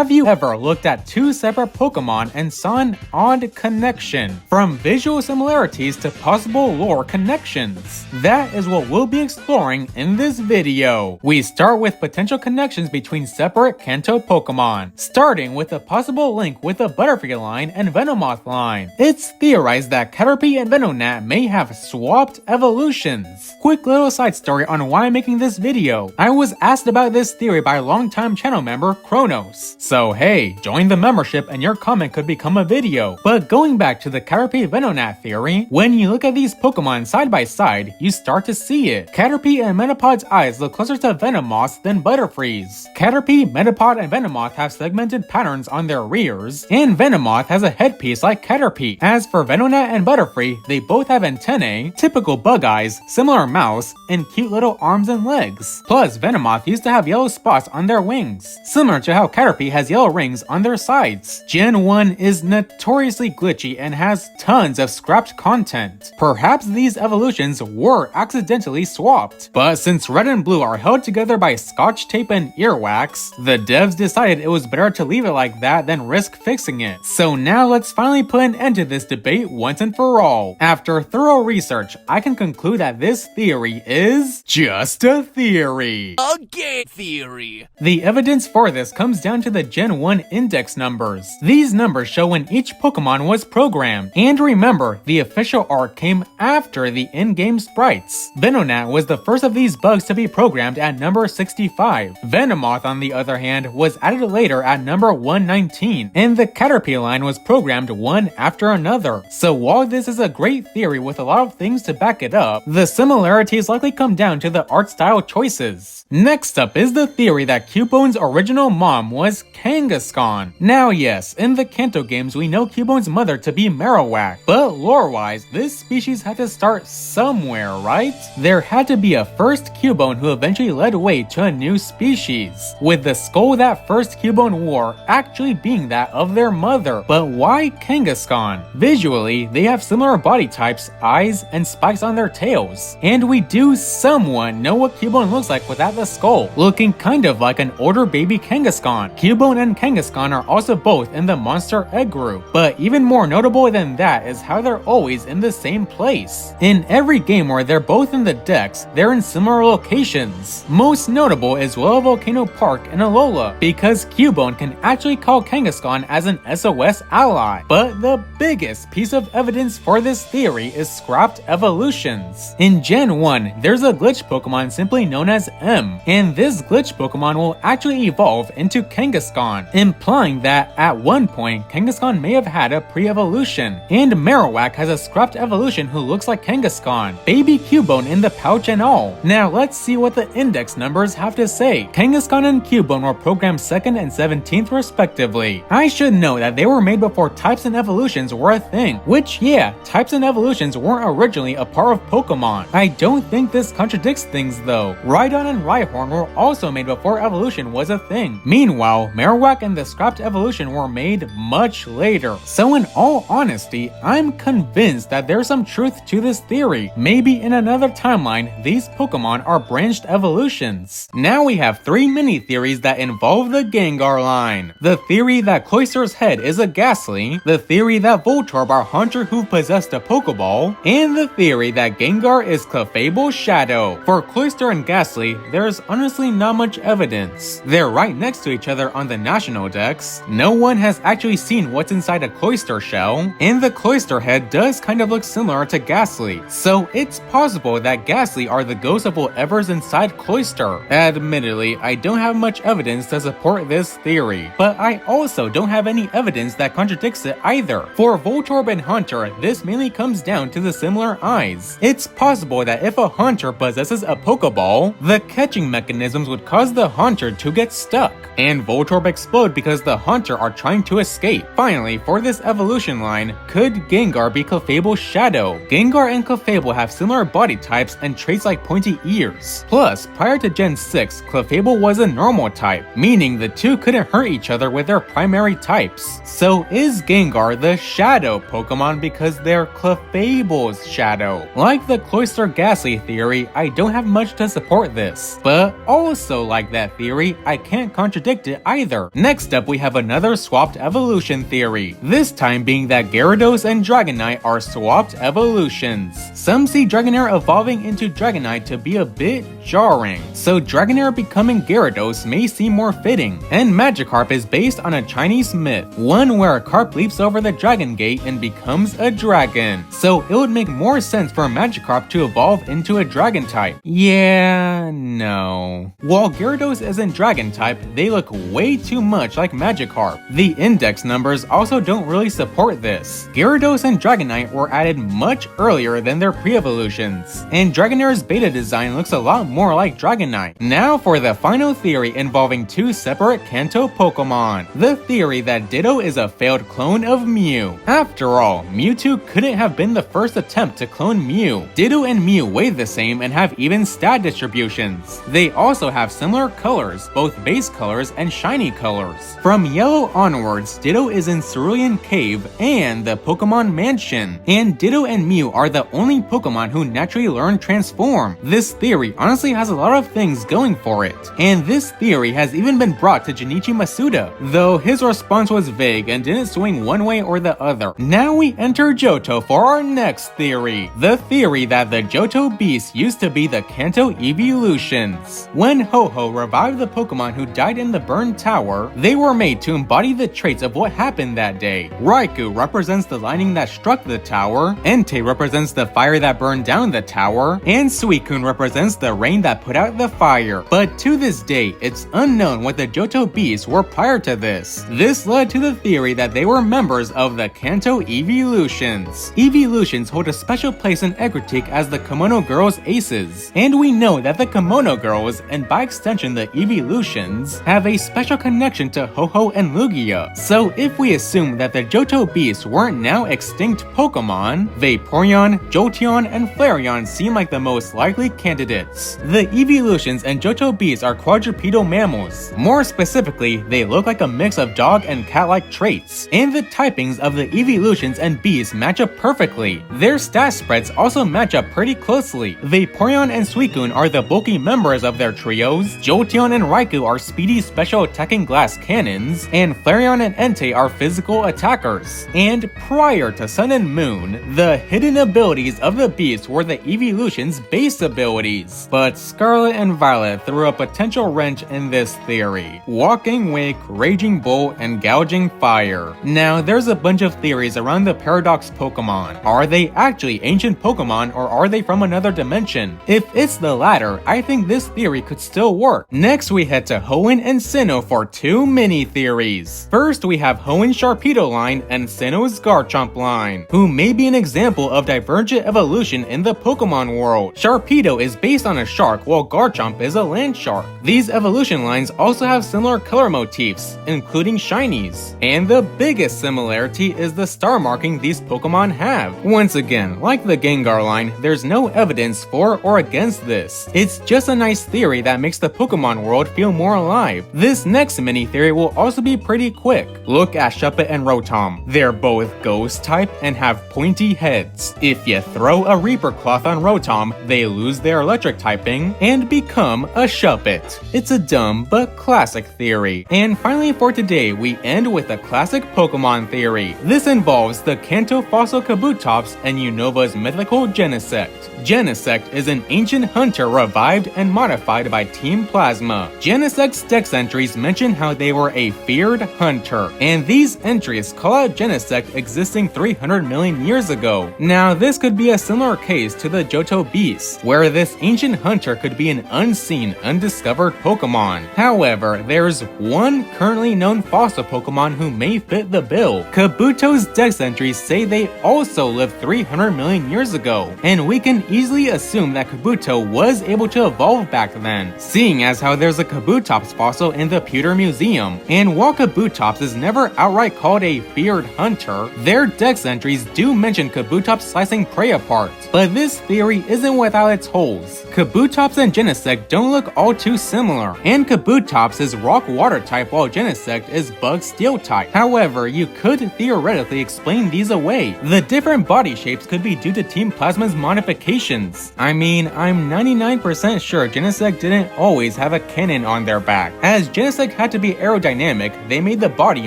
Have you ever looked at two separate Pokemon and saw an odd connection? From visual similarities to possible lore connections. That is what we'll be exploring in this video. We start with potential connections between separate Kanto Pokemon, starting with a possible link with the Butterfree line and Venomoth line. It's theorized that Butterfree and Venomoth may have swapped evolutions. Quick little side story on why I'm making this video. I was asked about this theory by longtime channel member Kronos. So hey, join the membership and your comment could become a video. But going back to the Butterfree Venomoth theory, when you look at these Pokemon side by side, you start to see it. Butterfree and Metapod's eyes look closer to Venomoth's than Butterfree's. Butterfree, Metapod, and Venomoth have segmented patterns on their rears, and Venomoth has a headpiece like Butterfree. As for Venomoth and Butterfree, they both have antennae, typical bug eyes, similar mouths, and cute little arms and legs. Plus, Venomoth used to have yellow spots on their wings, similar to how Butterfree has yellow rings on their sides. Gen 1 is notoriously glitchy and has tons of scrapped content. Perhaps these evolutions were accidentally swapped, but since red and blue are held together by scotch tape and earwax, the devs decided it was better to leave it like that than risk fixing it. So now let's finally put an end to this debate once and for all. After thorough research, I can conclude that this theory is just a theory. A gay theory. The evidence for this comes down to the Gen 1 index numbers. These numbers show when each Pokemon was programmed. And remember, the official art came after the in-game sprites. Venomoth was the first of these bugs to be programmed at number 65. Venomoth, on the other hand, was added later at number 119, and the Butterfree line was programmed one after another. So while this is a great theory with a lot of things to back it up, the similarities likely come down to the art style choices. Next up is the theory that Cubone's original mom was Kangaskhan. Now yes, in the Kanto games we know Cubone's mother to be Marowak, but lore-wise, this species had to start somewhere, right? There had to be a first Cubone who eventually led way to a new species, with the skull that first Cubone wore actually being that of their mother. But why Kangaskhan? Visually, they have similar body types, eyes, and spikes on their tails, and we do somewhat know what Cubone looks like without the skull, looking kind of like an older baby Kangaskhan. Cubone and Kangaskhan are also both in the monster egg group, but even more notable than that is how they're always in the same place. In every game where they're both in the decks, they're in similar locations. Most notable is Willow Volcano Park in Alola, because Cubone can actually call Kangaskhan as an SOS ally. But the biggest piece of evidence for this theory is scrapped evolutions. In Gen 1, there's a glitch Pokemon simply known as M, and this glitch Pokemon will actually evolve into Kangaskhan, implying that at one point Kangaskhan may have had a pre-evolution. And Marowak has a scrapped evolution who looks like Kangaskhan, baby Cubone in the pouch and all. Now let's see what the index numbers have to say. Kangaskhan and Cubone were programmed 2nd and 17th respectively. I should note that they were made before types and evolutions were a thing, which yeah, types and evolutions weren't originally a part of Pokemon. I don't think this contradicts things though. Rhydon and Rhyhorn were also made before evolution was a thing. Meanwhile, Marowak and the scrapped evolution were made much later. So in all honesty, I'm convinced that there's some truth to this theory. Maybe in another timeline, these Pokemon are branched evolutions. Now we have 3 mini theories that involve the Gengar line. The theory that Cloyster's head is a Ghastly, the theory that Voltorb are Hunter who possessed a Pokeball, and the theory that Gengar is Clefable's shadow. For Cloyster and Ghastly, there's honestly not much evidence. They're right next to each other on the national decks. No one has actually seen what's inside a Cloyster shell, and the Cloyster head does kind of look similar to Ghastly, so it's possible that Ghastly are the ghosts of whatever's inside Cloyster. Admittedly, I don't have much evidence to support this theory, but I also don't have any evidence that contradicts it either. For Voltorb and Hunter, this mainly comes down to the similar eyes. It's possible that if a Hunter possesses a Pokeball, the catching mechanisms would cause the Hunter to get stuck, and Voltorb explode because the Hunter are trying to escape. Finally, for this evolution line, could Gengar be Clefable's shadow? Gengar and Clefable have similar body types and traits like pointy ears. Plus, prior to Gen 6, Clefable was a normal type, meaning the two couldn't hurt each other with their primary types. So is Gengar the shadow Pokemon because they're Clefable's shadow? Like the Cloyster Ghastly theory, I don't have much to support this, but also like that theory, I can't contradict it either. either. Next up, we have another swapped evolution theory, this time being that Gyarados and Dragonite are swapped evolutions. Some see Dragonair evolving into Dragonite to be a bit jarring, so Dragonair becoming Gyarados may seem more fitting, and Magikarp is based on a Chinese myth, one where a carp leaps over the Dragon Gate and becomes a dragon, so it would make more sense for Magikarp to evolve into a dragon type. Yeah, no. While Gyarados isn't dragon type, they look way too much like Magikarp. The index numbers also don't really support this. Gyarados and Dragonite were added much earlier than their pre-evolutions, and Dragonair's beta design looks a lot more like Dragonite. Now for the final theory involving two separate Kanto Pokemon, the theory that Ditto is a failed clone of Mew. After all, Mewtwo couldn't have been the first attempt to clone Mew. Ditto and Mew weigh the same and have even stat distributions. They also have similar colors, both base colors and shiny colors. From yellow onwards, Ditto is in Cerulean Cave and the Pokemon Mansion, and Ditto and Mew are the only Pokemon who naturally learn Transform. This theory honestly has a lot of things going for it, and this theory has even been brought to Junichi Masuda, though his response was vague and didn't swing one way or the other. Now we enter Johto for our next theory, the theory that the Johto Beast used to be the Kanto evolutions. When Ho-Oh revived the Pokemon who died in the burned tower, they were made to embody the traits of what happened that day. Raikou represents the lightning that struck the tower, Entei represents the fire that burned down the tower, and Suicune represents the rain that put out the fire. But to this day, it's unknown what the Johto Beasts were prior to this. This led to the theory that they were members of the Kanto evolutions. Evolutions hold a special place in Egritique as the Kimono Girls' aces, and we know that the Kimono Girls, and by extension the evolutions, have a special connection to Ho-Oh and Lugia. So if we assume that the Johto Beasts weren't now extinct Pokemon, Vaporeon, Jolteon, and Flareon seem like the most likely candidates. The evolutions and Johto Beasts are quadrupedal mammals. More specifically, they look like a mix of dog and cat-like traits, and the typings of the evolutions and beasts match up perfectly. Their stat spreads also match up pretty closely. Vaporeon and Suicune are the bulky members of their trios, Jolteon and Raikou are speedy special attacking glass cannons, and Flareon and Entei are physical attackers. And prior to Sun and Moon, the hidden abilities of the beasts were the evolution's base abilities. But Scarlet and Violet threw a potential wrench in this theory. Walking Wake, Raging Bolt, and Gouging Fire. Now there's a bunch of theories around the Paradox Pokemon. Are they actually ancient Pokemon or are they from another dimension? If it's the latter, I think this theory could still work. Next we head to Hoenn and Sinnoh for two mini theories. First we have Hoenn's Sharpedo line and Sinnoh's Garchomp line, who may be an example of divergent evolution in the Pokemon world. Sharpedo is based on a shark while Garchomp is a land shark. These evolution lines also have similar color motifs, including shinies, and the biggest similarity is the star marking these Pokemon have. Once again, like the Gengar line, there's no evidence for or against this. It's just a nice theory that makes the Pokemon world feel more alive. This next mini theory will also be pretty quick. Look at Shuppet and Rotom. They're both ghost type and have pointy heads. If you throw a Reaper Cloth on Rotom, they lose their electric typing and become a Shuppet. It's a dumb but classic theory. And finally for today, we end with a classic Pokemon theory. This involves the Kanto fossil Kabutops and Unova's mythical Genesect. Genesect is an ancient hunter revived and modified by Team Plasma. Genesect's dex entries mention how they were a feared hunter, and these entries call out Genesect existing 300 million years ago. Now this could be a similar case to the Johto Beast, where this ancient hunter could be an unseen, undiscovered Pokemon. However, there's one currently known fossil Pokemon who may fit the bill. Kabuto's dex entries say they also lived 300 million years ago, and we can easily assume that Kabuto was able to evolve back then, seeing as how there's a Kabutops fossil in the Pewter Museum. And while Kabutops is never outright called a feared hunter, their dex entries do mention Kabutops slicing prey apart. But this theory isn't without its holes. Kabutops and Genesect don't look all too similar, and Kabutops is rock water type while Genesect is bug steel type. However, you could theoretically explain these away. The different body shapes could be due to Team Plasma's modifications. I mean, I'm 99% sure Genesect didn't always have a cannon on their back, as Genesect Genesect had to be aerodynamic, they made the body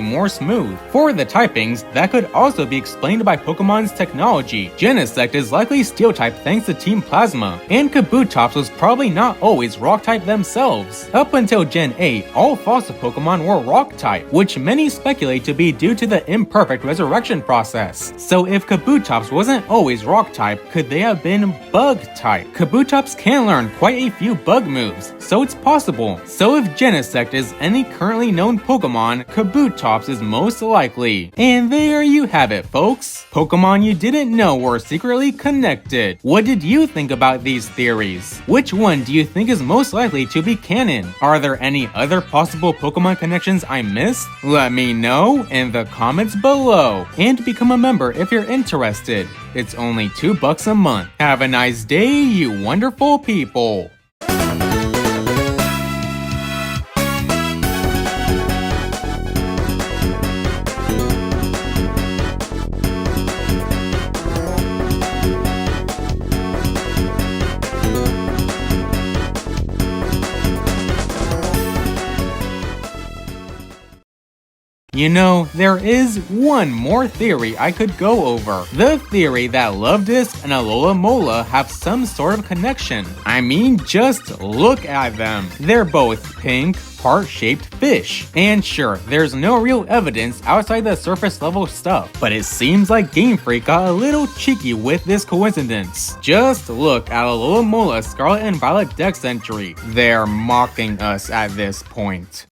more smooth. For the typings, that could also be explained by Pokemon's technology. Genesect is likely Steel type thanks to Team Plasma, and Kabutops was probably not always Rock type themselves. Up until Gen 8, all fossil Pokemon were Rock type, which many speculate to be due to the imperfect resurrection process. So if Kabutops wasn't always Rock type, could they have been Bug type? Kabutops can learn quite a few bug moves, so it's possible. So if Genesect is any currently known Pokemon, Kabutops is most likely. And there you have it, folks. Pokemon you didn't know were secretly connected. What did you think about these theories? Which one do you think is most likely to be canon? Are there any other possible Pokemon connections I missed? Let me know in the comments below. And become a member if you're interested. It's only $2 a month. Have a nice day, you wonderful people. You know, there is one more theory I could go over. The theory that Luvdisc and Alomomola have some sort of connection. I mean, just look at them. They're both pink, heart-shaped fish. And sure, there's no real evidence outside the surface level stuff, but it seems like Game Freak got a little cheeky with this coincidence. Just look at Alomomola's Scarlet and Violet Dex entry. They're mocking us at this point.